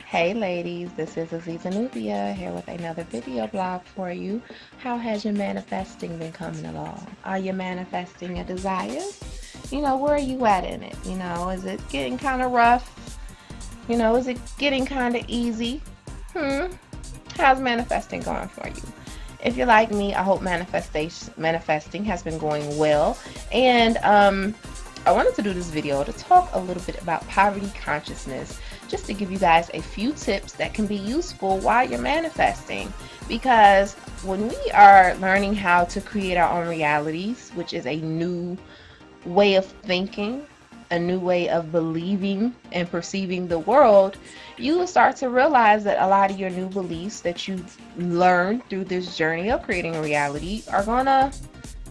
Hey ladies, this is Azizah Nubia here with another video blog for you. How has your manifesting been coming along? Are you manifesting a desire? Where are you at in it? Is it getting kind of rough? Is it getting kind of easy? Hmm. How's manifesting going for you? If you're like me, I hope manifesting has been going well. And I wanted to do this video to talk a little bit about poverty consciousness, just to give you guys a few tips that can be useful while you're manifesting. Because when we are learning how to create our own realities, which is a new way of thinking, a new way of believing and perceiving the world, you will start to realize that a lot of your new beliefs that you learned through this journey of creating a reality are gonna,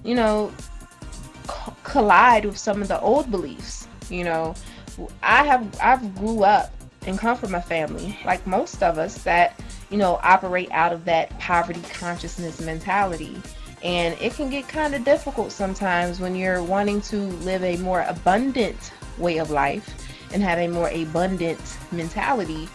you know, collide with some of the old beliefs. I've grew up and come from a family, like most of us, that operate out of that poverty consciousness mentality. And it can get kind of difficult sometimes when you're wanting to live a more abundant way of life and have a more abundant mentality,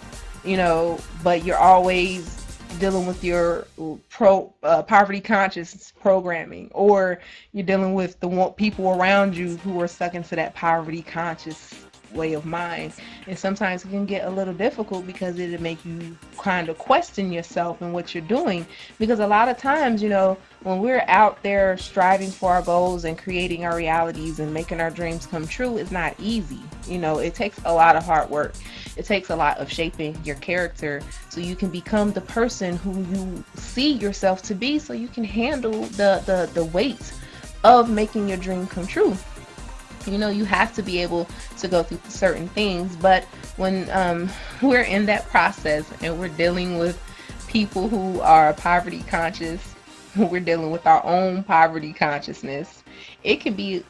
but you're always dealing with your poverty conscious programming, or you're dealing with the people around you who are stuck into that poverty conscious way of mind. And sometimes it can get a little difficult because it'll make you kind of question yourself and what you're doing, because a lot of times, when we're out there striving for our goals and creating our realities and making our dreams come true, it's not easy. It takes a lot of hard work. It takes a lot of shaping your character so you can become the person who you see yourself to be, so you can handle the weight of making your dream come true. You have to be able to go through certain things, but when we're in that process and we're dealing with people who are poverty conscious, we're dealing with our own poverty consciousness, it can be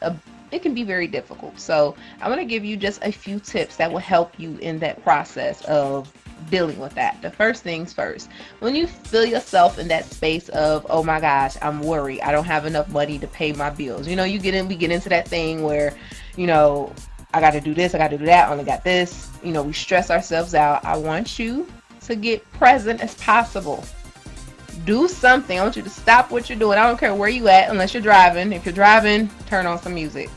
very difficult. So I'm going to give you just a few tips that will help you in that process of dealing with that. The first things first, when you feel yourself in that space of, oh my gosh, I'm worried, I don't have enough money to pay my bills, we get into that thing where, I got to do this, I got to do that, I only got this, we stress ourselves out. I want you to get present as possible. Do something. I want you to stop what you're doing. I don't care where you at, unless you're driving. If you're driving, turn on some music.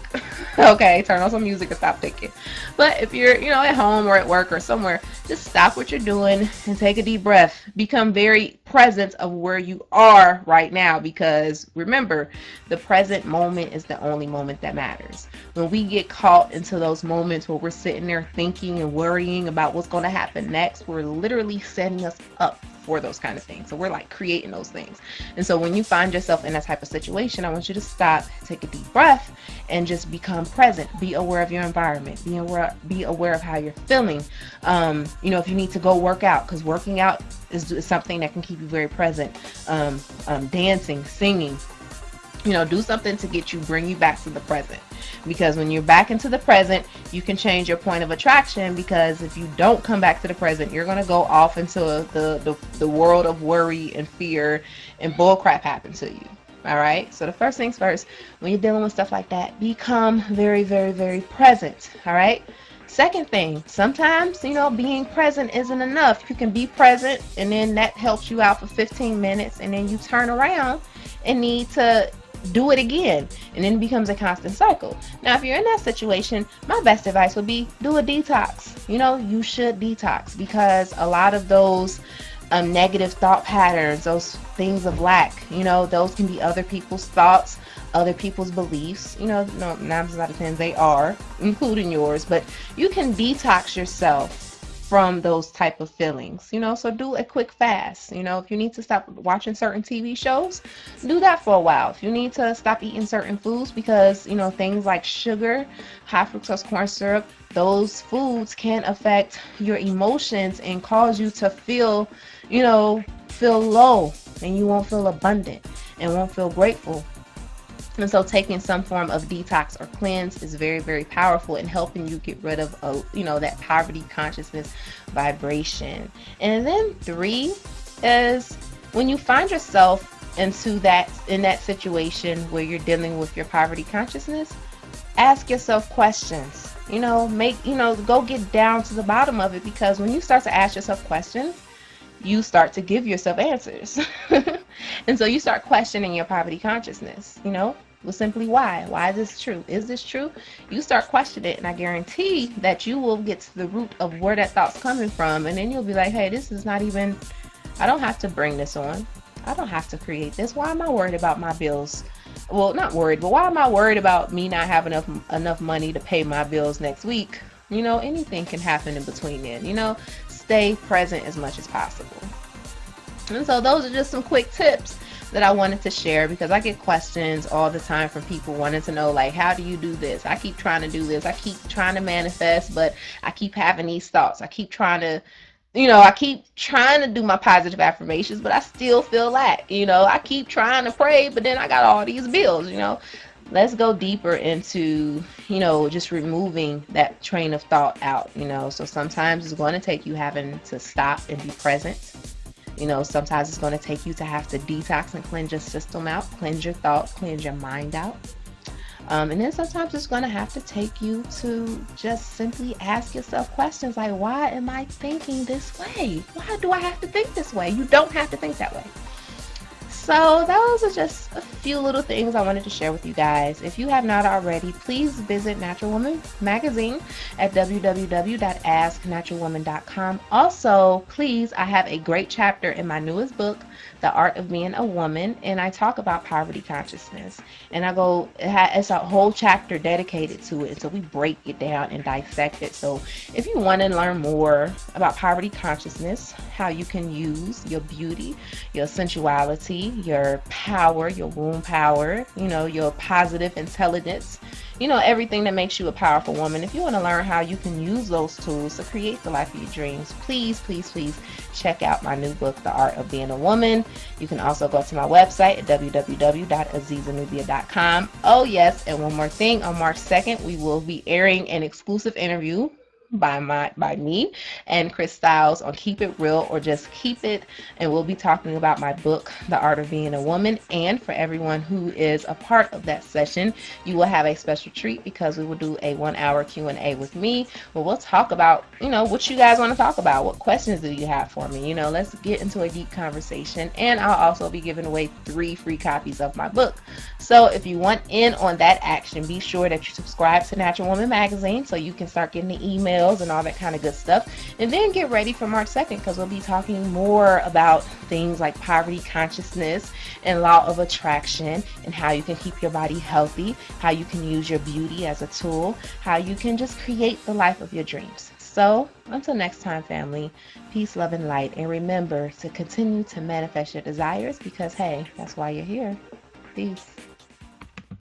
Okay, turn on some music and stop thinking. But if you're, at home or at work or somewhere, just stop what you're doing and take a deep breath. Become very present of where you are right now, because remember, the present moment is the only moment that matters. When we get caught into those moments where we're sitting there thinking and worrying about what's going to happen next, we're literally setting us up for those kind of things. So we're like creating those things. And so when you find yourself in that type of situation, I want you to stop, take a deep breath, and just become present. Be aware of your environment. Be aware of how you're feeling. If you need to go work out, because working out is something that can keep you very present. Dancing, singing, do something to bring you back to the present. Because when you're back into the present, you can change your point of attraction. Because if you don't come back to the present, you're going to go off into the world of worry and fear, and bull crap happen to you. All right. So the first things first, when you're dealing with stuff like that, become very, very, very present. All right. Second thing, sometimes, being present isn't enough. You can be present and then that helps you out for 15 minutes, and then you turn around and need to do it again, and then it becomes a constant cycle. Now, if you're in that situation, my best advice would be do a detox. You should detox, because a lot of those negative thought patterns, those things of lack, those can be other people's thoughts, other people's beliefs. 9 times out of 10 they are, including yours. But you can detox yourself from those type of feelings, so do a quick fast. If you need to stop watching certain TV shows, do that for a while. If you need to stop eating certain foods, because things like sugar, high fructose corn syrup, those foods can affect your emotions and cause you to feel low, and you won't feel abundant and won't feel grateful. And so taking some form of detox or cleanse is very, very powerful in helping you get rid of, that poverty consciousness vibration. And then 3 is when you find yourself in that situation where you're dealing with your poverty consciousness, ask yourself questions. Go get down to the bottom of it, because when you start to ask yourself questions, you start to give yourself answers. And so you start questioning your poverty consciousness, well, simply why? Why is this true? Is this true? You start questioning it, and I guarantee that you will get to the root of where that thought's coming from, and then you'll be like, hey, this is not even, I don't have to bring this on. I don't have to create this. Why am I worried about my bills? Well, not worried, but why am I worried about me not having enough money to pay my bills next week? Anything can happen in between then. Stay present as much as possible. And so those are just some quick tips that I wanted to share, because I get questions all the time from people wanting to know, like, how do you do this? I keep trying to do this. I keep trying to manifest, but I keep having these thoughts. I keep trying to do my positive affirmations, but I still feel lack. I keep trying to pray, but then I got all these bills. Let's go deeper into, just removing that train of thought out. So sometimes it's going to take you having to stop and be present. Sometimes it's going to take you to have to detox and cleanse your system out, cleanse your thoughts, cleanse your mind out. And then sometimes it's going to have to take you to just simply ask yourself questions like, why am I thinking this way? Why do I have to think this way? You don't have to think that way. So those are just a few little things I wanted to share with you guys. If you have not already, please visit Natural Woman Magazine at www.asknaturalwoman.com. Also, please, I have a great chapter in my newest book, The Art of Being a Woman, and I talk about poverty consciousness. And it's a whole chapter dedicated to it, so we break it down and dissect it. So if you want to learn more about poverty consciousness, how you can use your beauty, your sensuality, your power, your womb power, your positive intelligence, everything that makes you a powerful woman. If you want to learn how you can use those tools to create the life of your dreams, please, please, please check out my new book, The Art of Being a Woman. You can also go to my website at www.azizahnubia.com. Oh yes, and one more thing, on March 2nd, we will be airing an exclusive interview by me and Chris Styles on Keep It Real or Just Keep It, and we'll be talking about my book, The Art of Being a Woman. And for everyone who is a part of that session, you will have a special treat, because we will do a 1-hour Q&A with me, where we'll talk about what you guys want to talk about. What questions do you have for me? Let's get into a deep conversation. And I'll also be giving away 3 free copies of my book. So if you want in on that action, be sure that you subscribe to Natural Woman Magazine so you can start getting the emails and all that kind of good stuff. And then get ready for March 2nd, because we'll be talking more about things like poverty consciousness and law of attraction, and how you can keep your body healthy, how you can use your beauty as a tool, how you can just create the life of your dreams. So until next time, family, peace, love, and light. And remember to continue to manifest your desires, because hey, that's why you're here. Peace.